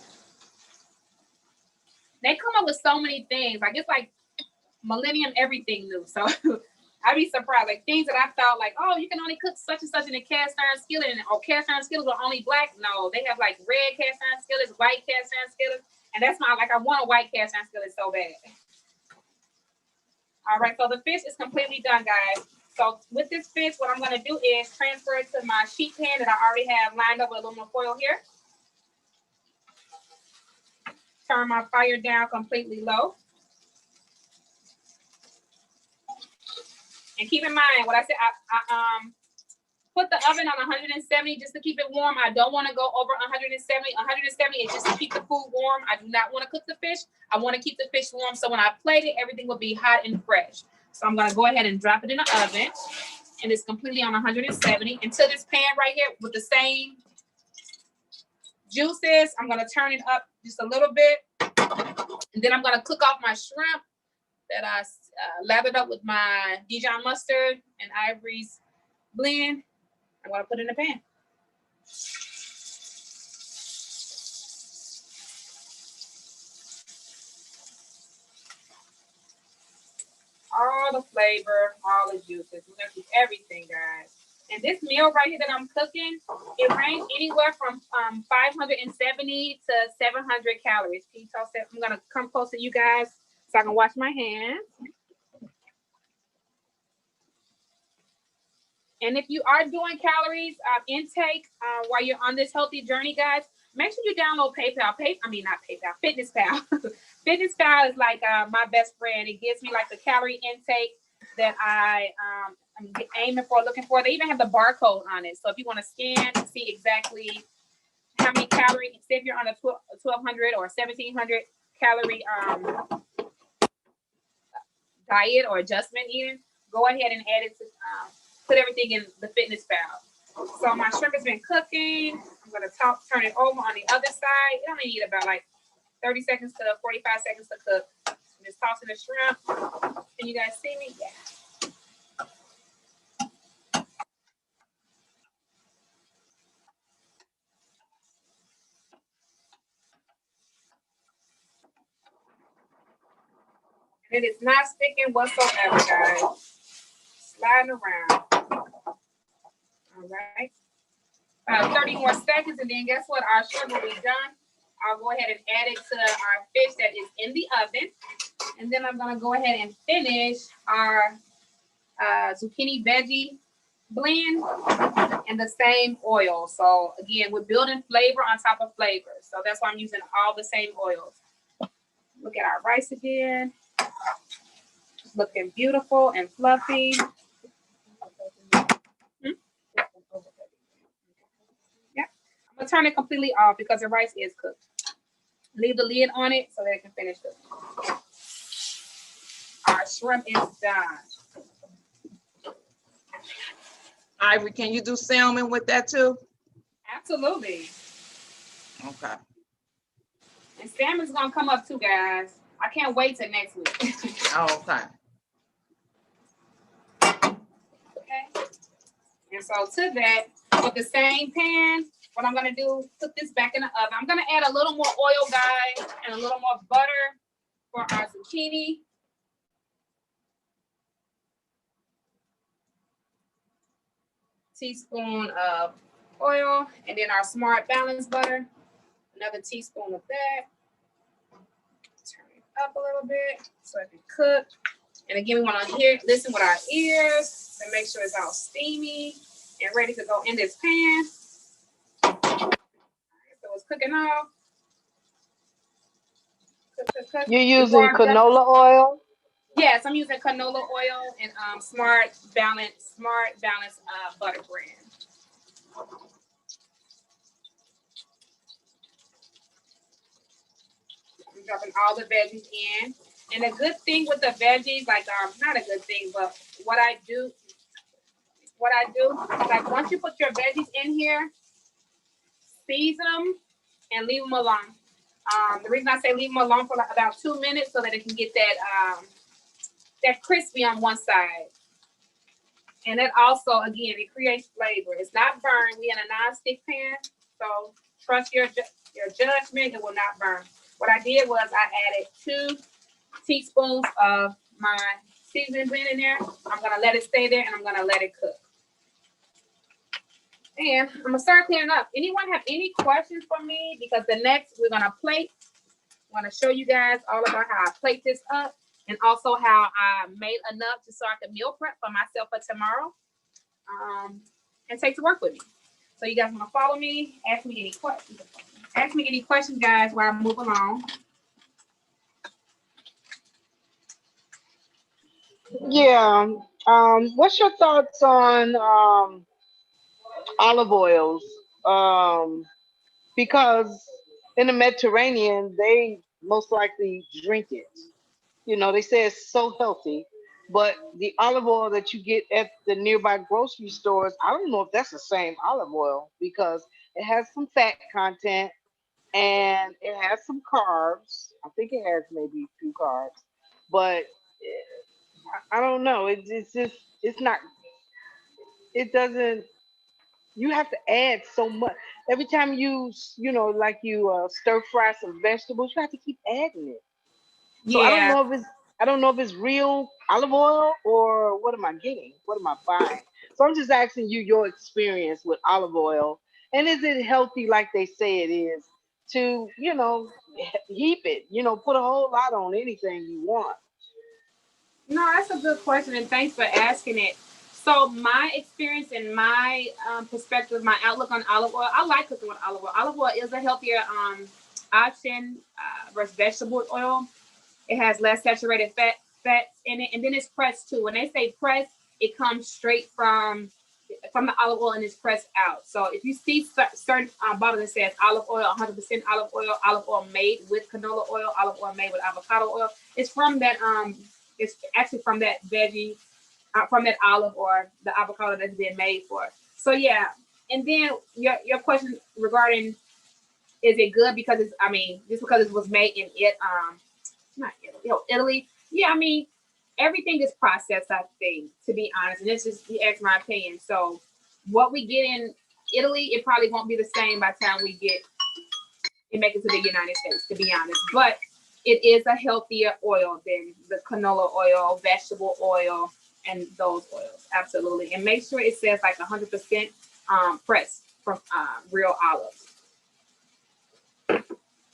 They come up with so many things. Like it's like millennium everything new. So I'd be surprised. Like things that I thought like, oh, you can only cook such and such in a cast iron skillet, and cast iron skillets are only black. No, they have like red cast iron skillets, white cast iron skillets, and that's I want a white cast iron skillet so bad. All right, so the fish is completely done, guys. So with this fish, what I'm gonna do is transfer it to my sheet pan that I already have lined up with aluminum foil here. Turn my fire down completely low. And keep in mind what I said, I put the oven on 170 just to keep it warm. I don't want to go over 170. 170 is just to keep the food warm. I do not want to cook the fish. I want to keep the fish warm. So when I plate it, everything will be hot and fresh. So I'm going to go ahead and drop it in the oven. And it's completely on 170 until this pan right here with the same juices. I'm going to turn it up just a little bit. And then I'm going to cook off my shrimp that I lathered up with my Dijon mustard and Ivoire's blend. I'm going to put it in the pan. All the flavor, all the juices. We're going to keep everything, guys. And this meal right here that I'm cooking, it ranges anywhere from 570 to 700 calories. Can you toss that? I'm going to come close to you guys so I can wash my hands. And if you are doing calories intake while you're on this healthy journey, guys, make sure you download PayPal. FitnessPal. FitnessPal is like my best friend. It gives me like the calorie intake that I'm aiming for, looking for. They even have the barcode on it. So if you want to scan to see exactly how many calories, say if you're on a 1,200 or 1,700 calorie diet or adjustment even, go ahead and add it to put everything in the FitnessPal. So my shrimp has been cooking. I'm gonna turn it over on the other side. It only need about like 30 seconds to 45 seconds to cook. I'm just tossing the shrimp. Can you guys see me? Yeah. And it is not sticking whatsoever, guys. Sliding around. All right. 30 more seconds, and then guess what? Our shrimp will be done. I'll go ahead and add it to our fish that is in the oven. And then I'm going to go ahead and finish our zucchini veggie blend in the same oil. So again, we're building flavor on top of flavor. So that's why I'm using all the same oils. Look at our rice again. It's looking beautiful and fluffy. Yeah, I'm gonna turn it completely off because the rice is cooked. Leave the lid on it so that it can finish cooking. Our shrimp is done. Ivory, can you do salmon with that too? Absolutely. Okay. And salmon's gonna come up too, guys. I can't wait till next week. Oh, okay. Okay. And so to that, with the same pan, what I'm gonna do, put this back in the oven. I'm gonna add a little more oil, guys, and a little more butter for our zucchini. Teaspoon of oil, and then our Smart Balance butter. Another teaspoon of that. Turn it up a little bit so it can cook. And again, we want to listen with our ears to make sure it's all steamy and ready to go in this pan. So it's cooking off. Cook. You're using canola oil? Yes, I'm using canola oil and Smart Balance butter brand. I'm dropping all the veggies in. And a good thing with the veggies, like not a good thing, but what I do, like once you put your veggies in here, season them and leave them alone. The reason I say leave them alone for like about 2 minutes so that it can get that crispy on one side. And that also, again, it creates flavor. It's not burned. We in a non-stick pan, so trust your judgment. It will not burn. What I did was I added 2 teaspoons of my seasoning blend in there. I'm gonna let it stay there and I'm gonna let it cook. And I'm gonna start clearing up. Anyone have any questions for me? Because the next we're gonna plate. I'm gonna show you guys all about how I plate this up and also how I made enough just so I could meal prep for myself for tomorrow. And take to work with me. So you guys wanna follow me? Ask me any questions. Ask me any questions, guys, while I move along. Yeah. What's your thoughts on olive oils? Because in the Mediterranean, they most likely drink it. You know, they say it's so healthy, but the olive oil that you get at the nearby grocery stores, I don't know if that's the same olive oil because it has some fat content and it has some carbs. I think it has maybe a few carbs, but I don't know. It's just it's not. It doesn't. You have to add so much every time like you stir fry some vegetables. You have to keep adding it. So Yeah. I don't know if it's real olive oil or what am I getting? What am I buying? So I'm just asking you your experience with olive oil and is it healthy like they say it is to heap it, put a whole lot on anything you want. No, that's a good question, and thanks for asking it. So my experience and my perspective, my outlook on olive oil, I like cooking with olive oil. Olive oil is a healthier option versus vegetable oil. It has less saturated fats in it, and then it's pressed too. When they say pressed, it comes straight from the olive oil and it's pressed out. So if you see certain bottles that says olive oil, 100% olive oil made with canola oil, olive oil made with avocado oil, it's from that it's actually from that veggie, from that olive or the avocado that's been made for. So yeah, and then your question regarding is it good because just because it was made in not Italy, Italy. Yeah, everything is processed, I think, to be honest. And this is you ask my opinion. So what we get in Italy, it probably won't be the same by the time we make it to the United States, to be honest. But it is a healthier oil than the canola oil, vegetable oil, and those oils. Absolutely. And make sure it says like 100% pressed from real olives.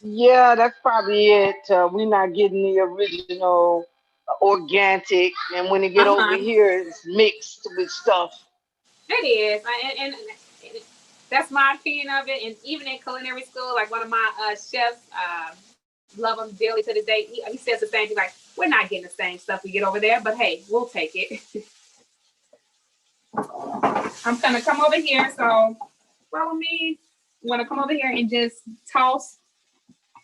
Yeah, that's probably it. We're not getting the original organic, and when it get over here, it's mixed with stuff. It is, and that's my opinion of it. And even in culinary school, like one of my chefs, love him dearly to this day. He says the same thing. Like, we're not getting the same stuff we get over there, but hey, we'll take it. I'm gonna come over here. So follow me. I'm gonna come over here and just toss.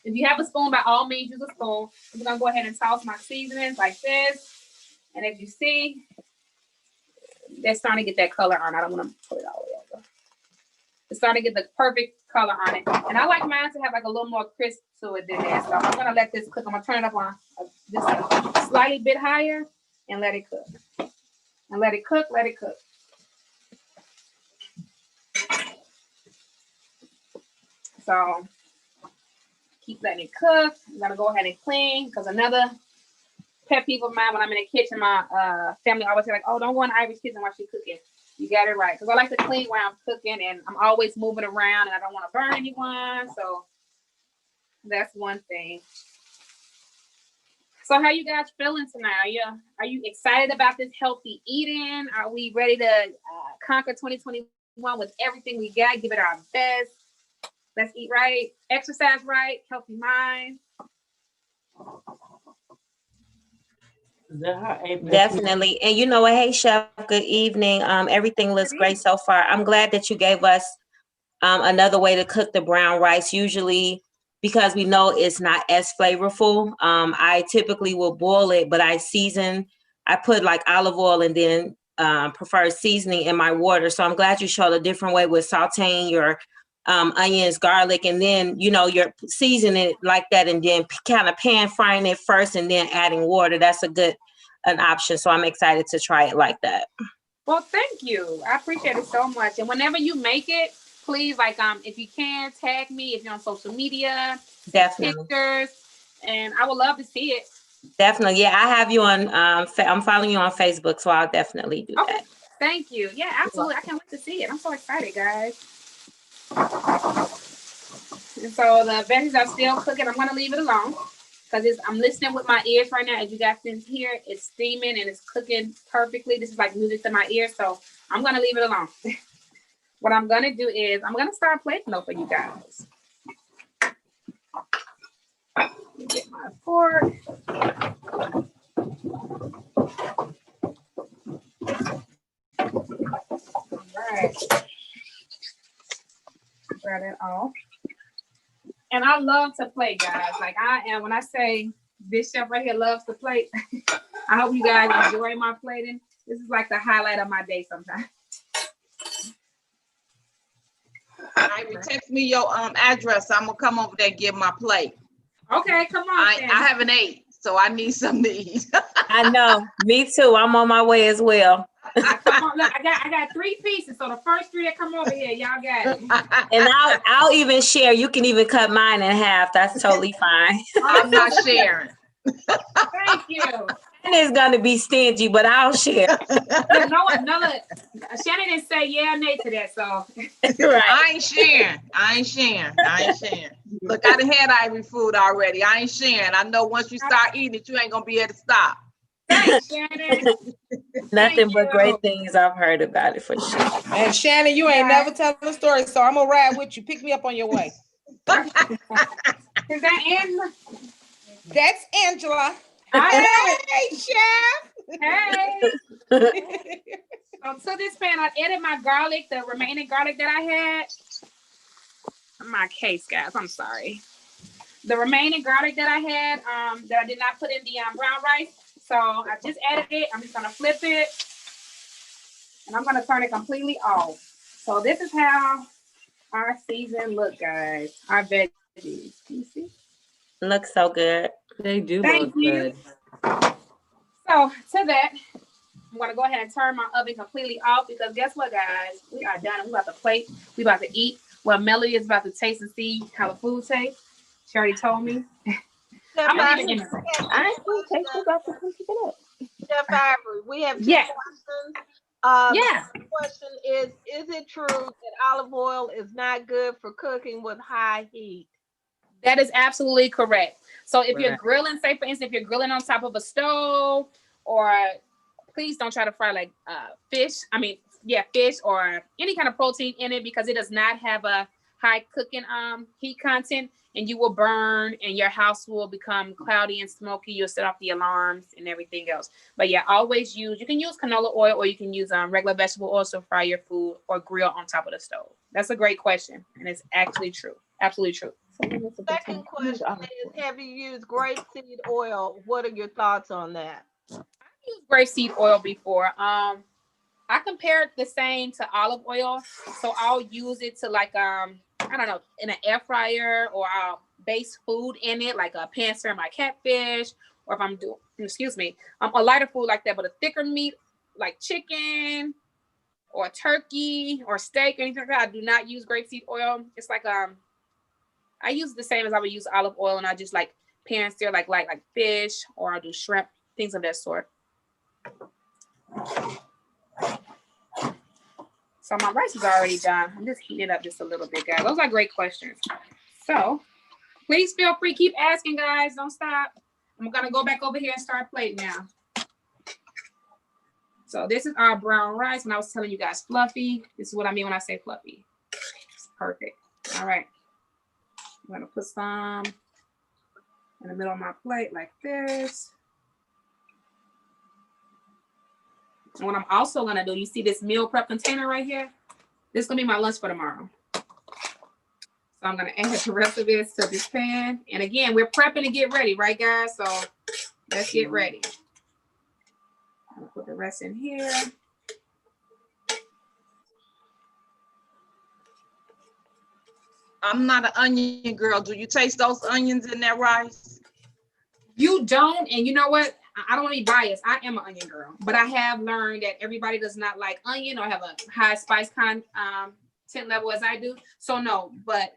If you have a spoon, by all means, use a spoon. I'm gonna go ahead and toss my seasonings like this. And as you see, they're starting to get that color on. I don't want to put it all the way over. It's starting to get the perfect color on it. And I like mine to have like a little more crisp to it than that. So I'm gonna let this cook. I'm gonna turn it up on just a slightly bit higher and let it cook. And let it cook, let it cook. So keep letting it cook. I'm gonna go ahead and clean because another pet peeve of mine when I'm in the kitchen, my family always say like, "Oh, don't go in Ivory's kitchen while she's cooking." You got it right, because I like to clean while I'm cooking, and I'm always moving around, and I don't want to burn anyone. So that's one thing. So how you guys feeling tonight? Are you excited about this healthy eating? Are we ready to conquer 2021 with everything we got? Give it our best. Let's eat right, exercise right, healthy mind. Definitely. And you know what? Hey, Chef, good evening. Everything looks great so far. I'm glad that you gave us another way to cook the brown rice. Usually, because we know it's not as flavorful, I typically will boil it, but I put like olive oil and then prefer seasoning in my water. So I'm glad you showed a different way with sauteing your onions, garlic, and then, you're seasoning it like that and then kind of pan frying it first and then adding water. That's an option. So I'm excited to try it like that. Well, thank you. I appreciate it so much. And whenever you make it, please, if you can, tag me if you're on social media. Definitely. Pictures, and I would love to see it. Definitely. Yeah, I have you on, I'm following you on Facebook, so I'll definitely do that. Thank you. Yeah, absolutely. I can't wait to see it. I'm so excited, guys. And so the veggies are still cooking. I'm going to leave it alone because I'm listening with my ears right now. As you guys can hear, it's steaming and it's cooking perfectly. This is like music to my ears, so I'm going to leave it alone. What I'm going to do is I'm going to start plating though for you guys. Get my fork. All right. Grab it off. And I love to plate, guys. Like when I say this chef right here loves to plate, I hope you guys enjoy my plating. This is like the highlight of my day sometimes. Ivy, text me your address. I'm gonna come over there and get my plate. Okay, come on. I haven't ate, so I need something to eat. I know. Me too. I'm on my way as well. Come on, look, I got 3 pieces. So the first 3 that come over here, y'all got it. And I'll even share. You can even cut mine in half. That's totally fine. I'm not sharing. Thank you. And it's gonna be stingy, but I'll share. No, Shannon didn't say yeah or nay to that, so. Right. I ain't sharing. Look, I done had Ivy food already. I ain't sharing. I know once you start eating it, you ain't gonna be able to stop. Thanks, Shannon. Nothing but great things I've heard about it for sure. And Shannon, you ain't never telling the story, so I'm gonna ride with you. Pick me up on your way. Is that Angela? That's Angela. Hey, chef. Hey. So to this pan, I added my garlic, the remaining garlic that I had. My case, guys. I'm sorry. The remaining garlic that I had, that I did not put in the brown rice. So I just added it. I'm just gonna flip it, and I'm gonna turn it completely off. So this is how our season look, guys. Our veggies. Can you see? Looks so good. They do Thank look you. good. So to that, I'm gonna go ahead and turn my oven completely off because guess what, guys? We are done. We about to plate. We about to eat. Well, Melody is about to taste and see how the food tastes. She already told me. I'm gonna leave it in there. I ain't gonna take it up to come pick it up. Chef Ivory, we have 2 Yes. questions. Yeah. The question is it true that olive oil is not good for cooking with high heat? That is absolutely correct. So if you're Right. grilling, say for instance, if you're grilling on top of a stove, or please don't try to fry like fish. Fish or any kind of protein in it because it does not have a high cooking heat content, and you will burn and your house will become cloudy and smoky. You'll set off the alarms and everything else. But yeah, always you can use canola oil or you can use regular vegetable oil to fry your food or grill on top of the stove. That's a great question, and it's actually true. Absolutely true. Second question is, have you used grapeseed oil? What are your thoughts on that? I've used grapeseed oil before. I compare it the same to olive oil. So I'll use it to in an air fryer, or I'll base food in it, like a pan sear my catfish, or if I'm doing, a lighter food like that, but a thicker meat like chicken or turkey or steak, anything like that. I do not use grapeseed oil. It's like I use the same as I would use olive oil, and I just like pan sear like fish, or I'll do shrimp, things of that sort. So my rice is already done. I'm just heating it up just a little bit, guys. Those are great questions. So please feel free, keep asking, guys. Don't stop. I'm gonna go back over here and start plating now. So this is our brown rice. When I was telling you guys fluffy, this is what I mean when I say fluffy. It's perfect. All right. I'm gonna put some in the middle of my plate like this. And what I'm also gonna do, you see this meal prep container right here? This is gonna be my lunch for tomorrow. So I'm gonna add the rest of this to this pan. And again, we're prepping to get ready, right guys? So let's get ready. I'm gonna put the rest in here. I'm not an onion girl. Do you taste those onions in that rice? You don't, and you know what? I don't want to be biased. I am an onion girl, but I have learned that everybody does not like onion or have a high spice content level as I do. So no, but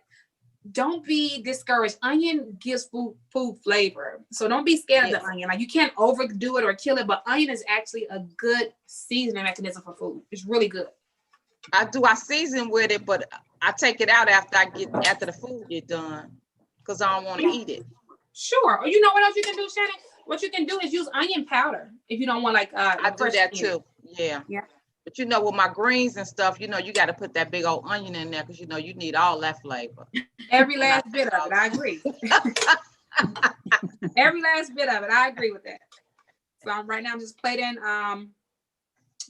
don't be discouraged. Onion gives food flavor. So don't be scared of the onion. Like you can't overdo it or kill it, but onion is actually a good seasoning mechanism for food. It's really good. I season with it, but I take it out after the food get done because I don't want to eat it. Sure. Or you know what else you can do, Shannon? What you can do is use onion powder if you don't want like I do that too. Yeah. But you know, with my greens and stuff, you know, you got to put that big old onion in there because you know you need all that flavor. Every last bit of it, I agree. Every last bit of it, I agree with that. So right now I'm just plating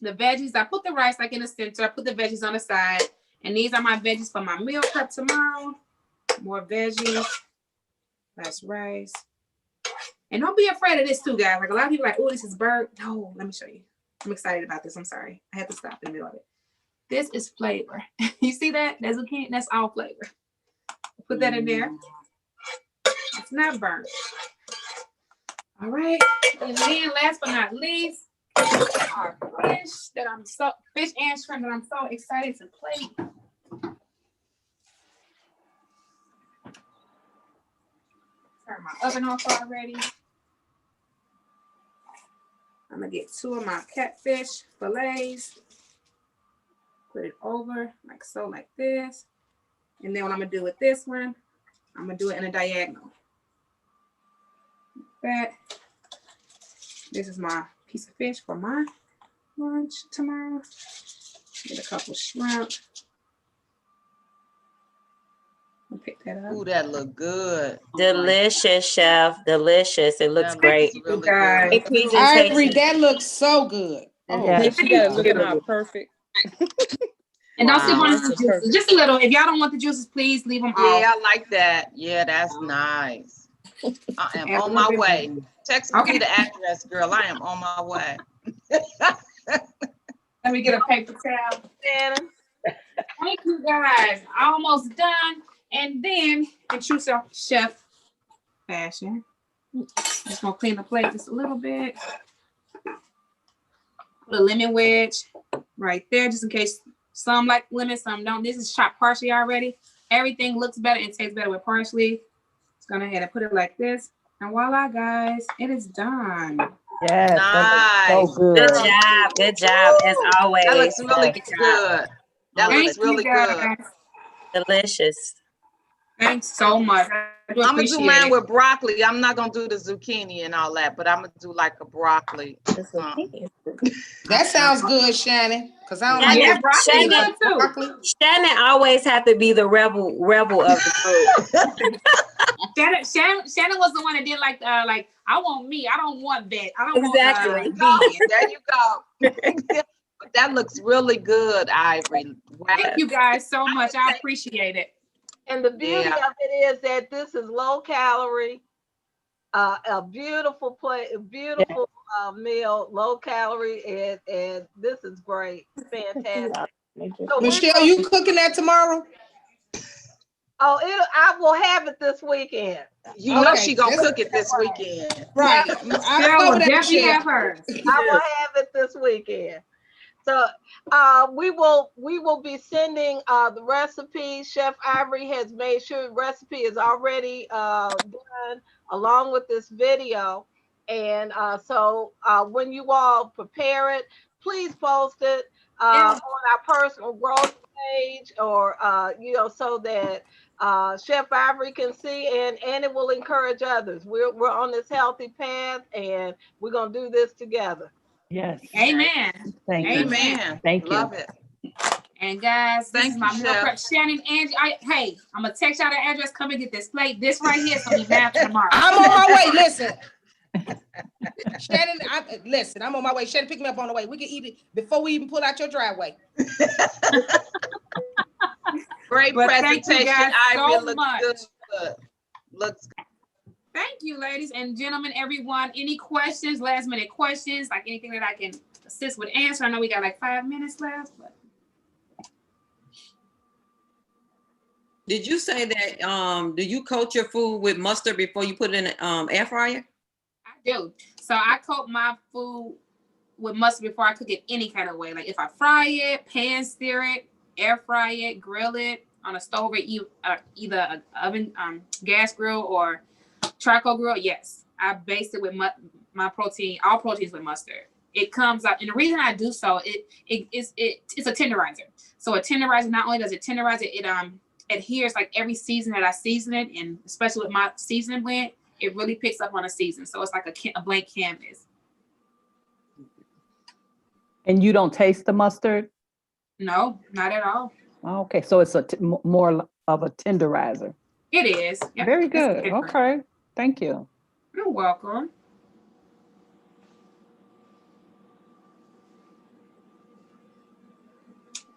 the veggies. I put the rice like in the center. I put the veggies on the side, and these are my veggies for my meal prep tomorrow. More veggies. That's rice. And don't be afraid of this too, guys. Like a lot of people are like, oh, this is bird. No, let me show you. I'm excited about this. I'm sorry. I had to stop in the middle of it. This is flavor. You see that? That's zucchini. That's all flavor. Put that in there. It's not burnt. All right. And then last but not least, our fish and shrimp that I'm so excited to plate. Turn my oven off already. I'm gonna get 2 of my catfish fillets. Put it over like so, like this. And then what I'm gonna do with this one, I'm gonna do it in a diagonal. Like that. This is my piece of fish for my lunch tomorrow. Get a couple shrimp. I'll pick that up. Ooh, that look good. Delicious, chef. Delicious. It looks great. Really guys. Great I agree. presentation. That looks so good. Oh, Yeah. She got it looking all perfect. And don't sleep on Wow. the juices. Just a little. If y'all don't want the juices, please leave them off. Yeah, I like that. Yeah, that's nice. I am on my way. Text me the address, girl. I am on my way. Let me get a paper towel. Thank you guys. Almost done. And then in true chef fashion, just gonna clean the plate just a little bit. Put a lemon wedge right there, just in case some like lemon, some don't. This is chopped parsley already. Everything looks better and tastes better with parsley. Just gonna ahead and put it like this. And voila, guys, it is done. Yes, nice. so good. Good job. Good job, as always. That looks really good. That Thank looks really you guys. good. Delicious. Thanks so much. I do I'm gonna do appreciate mine it. with broccoli. I'm not gonna do the zucchini and all that, but I'm gonna do like a broccoli. That sounds good, Shannon. Cause I don't Yeah, like broccoli Shannon, good too. broccoli. Shannon always have to be the rebel of the group. Shannon was the one that did like I want meat. I don't want that. I don't Exactly. want vegan. There you go. That looks really good, Ivory. Wow. Thank you guys so much. I appreciate it. And the beauty of it is that this is low calorie, a beautiful plate, a beautiful meal, low calorie, and this is great, fantastic. So Michelle, you cooking that tomorrow? I will have it this weekend. You know she gonna cook it this weekend. Right. Michelle will definitely have hers. I will have it this weekend. So we will be sending the recipe. Chef Ivory has made sure the recipe is already done along with this video. And so when you all prepare it, please post it on our personal growth page, or so that Chef Ivory can see, and it will encourage others. We're on this healthy path, and we're gonna do this together. Yes. Amen. Thank you. Amen. Thank you. Love it. And guys, this Thank is my you, meal Chef. prep. Shannon, Angie, hey, I'm gonna text y'all the address. Come and get this plate. This right here is gonna be mapped tomorrow. I'm on my way. Listen, Shannon, I'm on my way. Shannon, pick me up on the way. We can eat it before we even pull out your driveway. Great But thank you presentation. guys Ivory so looks much. good. Looks good. Thank you, ladies and gentlemen, everyone. Any questions, last minute questions, like anything that I can assist with answer? I know we got like 5 minutes left. But... Did you say that, do you coat your food with mustard before you put it in an air fryer? I do. So I coat my food with mustard before I cook it any kind of way. Like if I fry it, pan sear it, air fry it, grill it on a stove or either an oven, gas grill or charcoal grill. Yes, I baste it with my protein, all proteins with mustard. It comes out, and the reason I do so, it's a tenderizer. So a tenderizer, not only does it tenderize it, it adheres like every season that I season it, and especially with my seasoning blend, it really picks up on a season. So it's like a blank canvas. And you don't taste the mustard? No, not at all. Okay, so it's more of a tenderizer. It is. Yep. Very good. Okay, thank you. You're welcome.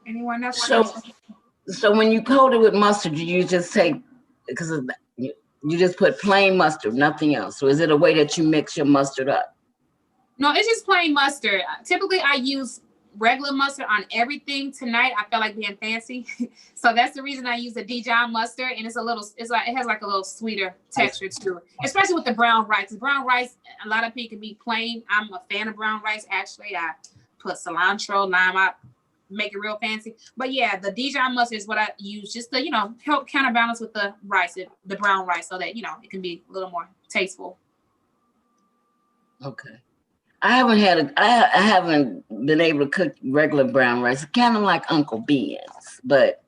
Anyone else? So when you coat it with mustard, you just take, because of that, you just put plain mustard, nothing else. So is it a way that you mix your mustard up? No, it's just plain mustard. Typically, I use regular mustard on everything. Tonight, I felt like being fancy, so that's the reason I use the Dijon mustard, and it has like a little sweeter texture to it, especially with the brown rice. Brown rice, a lot of people can be plain. I'm a fan of brown rice. Actually, I put cilantro, lime. I make it real fancy. But yeah, the Dijon mustard is what I use just to help counterbalance with the rice, the brown rice, so that it can be a little more tasteful. Okay. I haven't been able to cook regular brown rice. Kind of like Uncle Ben's, but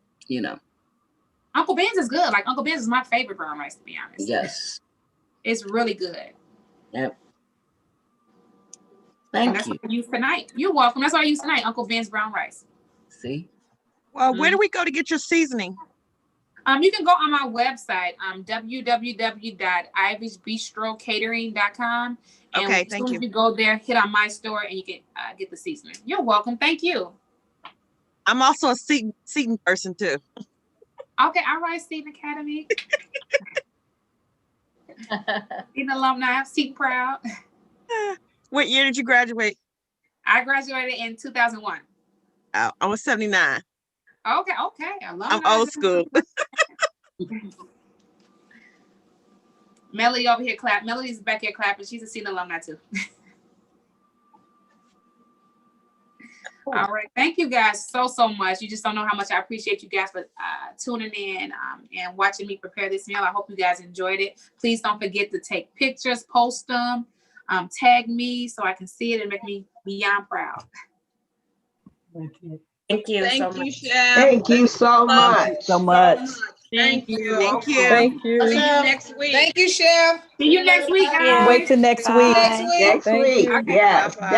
Uncle Ben's is good. Like Uncle Ben's is my favorite brown rice, to be honest. Yes. It's really good. Yep. Thank you. What I use tonight. You're welcome. That's what I use tonight. Uncle Ben's brown rice. See. Well, where do we go to get your seasoning? You can go on my website, www.ivysbistrocatering.com. And okay, as thank soon you. as you go there, hit on my store, and you can get the seasoning. You're welcome. Thank you. I'm also a Seton person too. Okay, all right, Seton Academy. Seton alumni, Seton proud. What year did you graduate? I graduated in 2001. Oh, I was 79. Okay. Alumni. I'm old school. Melody over here clap. Melody's back here clapping. She's a Seton alumni too. All right. Thank you guys so much. You just don't know how much I appreciate you guys for tuning in and watching me prepare this meal. I hope you guys enjoyed it. Please don't forget to take pictures, post them, tag me so I can see it and make me beyond proud. Thank you. Thank you, Chef. Thank you so much. So much. Thank you. Thank you. Thank you. See you next week. Thank you, Chef. See you next week, guys. Wait till next week. Next week. Next Thank week. you. Yes. Bye-bye.